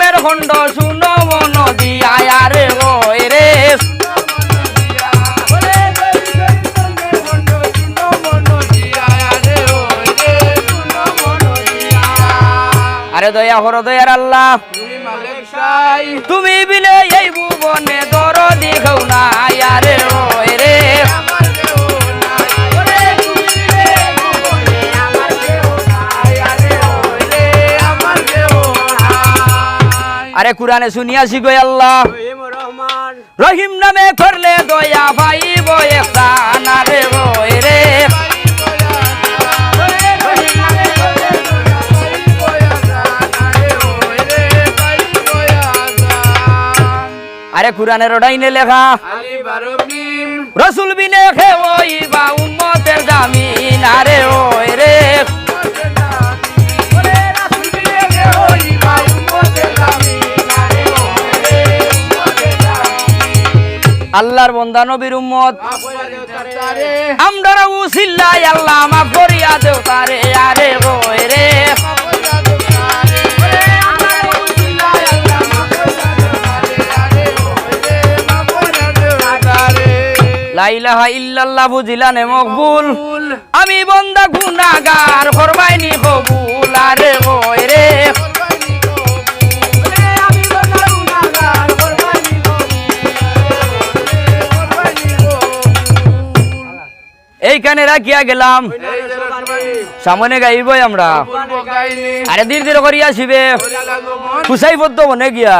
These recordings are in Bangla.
কীর্তনের খণ্ড শুনো মন দিয়া আরে ওই রে আরে দয়া করো দয়ার আল্লাহ তুমি বিনে এই ভুবনে দরদি খাও না আরে ওই রে আরে কুরআনে শুনিয়াছি গো আল্লাহ রহিম নামে করলে দয়া পাইব ইহসান আরে ওই রে আরে কুরআনের ডাইনে লেখা রাসূল বিনে খেওই বা উম্মতের জামিন আরে ওই রে আল্লাহর বান্দা নবীর উম্মত আমরা উসিল্লাই আল্লাহ মাফ করিয়া দেও তারে আরে ওই রে লা ইলাহা ইল্লাল্লাহ বুঝিলানে মকবুল আমি বান্দা গুনাহগার ফরমাইনি কবুল আরে ওই রে এইখানে রাখিয়া গেলাম সামনে গাইব আমরা আরে ধীরে ধীরে করিয়া আসিবে কুসাই পদ্ম বনে গিয়া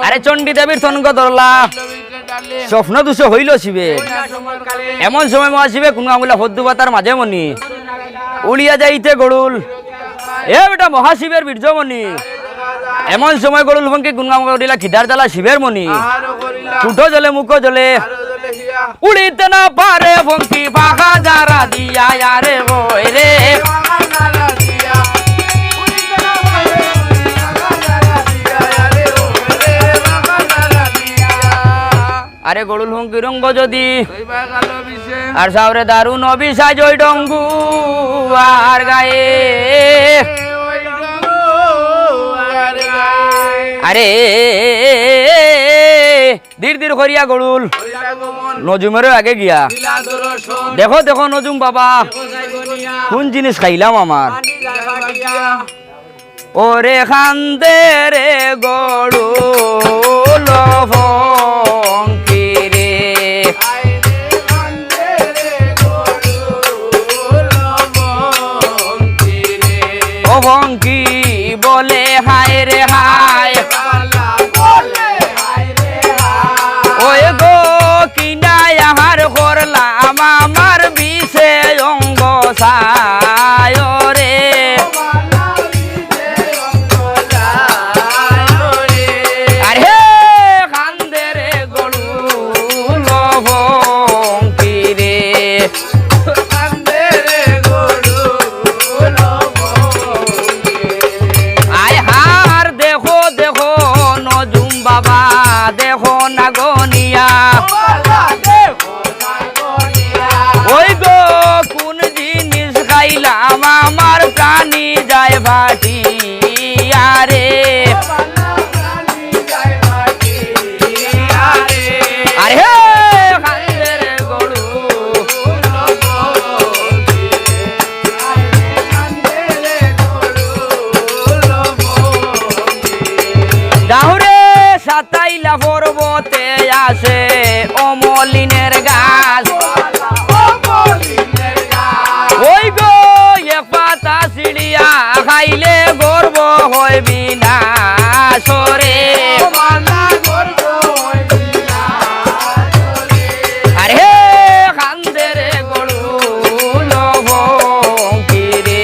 আরে চণ্ডী দেবীর তনগ ধরলা স্বপ্ন দুষ হইল শিবে এমন সময় আসিবে কোন আমলা হদ্দু পাতার মাঝে মনি উড়িয়া যাইতে গড়ুল এ বেটা মহাশিবের বীর্যমণি এমন সময় গড়ুল ভঙ্কি গুনগাম করিলা খিদার জ্বালা শিবের মনি কুঠো জলে মুখ জলে উড়িতে না পারে ভঙ্কি বাঘা যারা দিয়া আরে ওই রে আরে গড়ুল ভঙ্কি রঙ্গ যদি আর সাউরে দারুন অবিষা জয় ডঙ্গু আর গায়ে আরে ধীর ধীর করিয়া গড়ুল নজুমেরও আগে গিয়া দেখো দেখো নজুম বাবা কোন জিনিস খাইলাম আমার ওরে খান্দে রে গড়ুল ভঙ্কি রে ও ভঙ্কি বলে হায় রে হায় ওই গো কিনা আহার করলাম আমার বিষে অঙ্গ সায় রে আরে খান্দে রে গড়ুল ভঙ্কি রে আয় হার দেখো দেখো নজুম বাবা দেখো না গনিয়া ওই গো কোন জিনিস খাইলাম আমার প্রাণী যায় ভাটি আরে আরে খান্দের গড়ু দাহুরে সাতাইলা পর্বতে আসে অমলিনের গাছ ওই গো এক পাতা সিঁড়িয়া খাইলে গর্ব হয় বিনাশ রে আরে খান্দের গড়ুল ভঙ্কি রে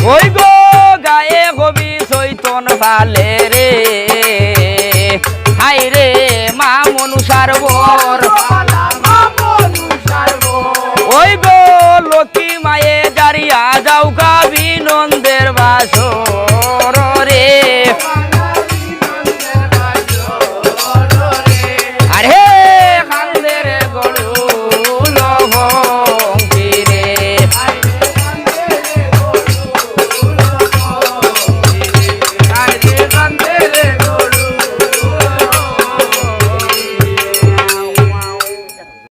ওই গো গায়ে কবি চৈতন ফালে রে হাই রে মা মনুষার বর ওই গো লক্ষ্মী মায়ে দাঁড়িয়া যাও গাবি নন্দের বাসর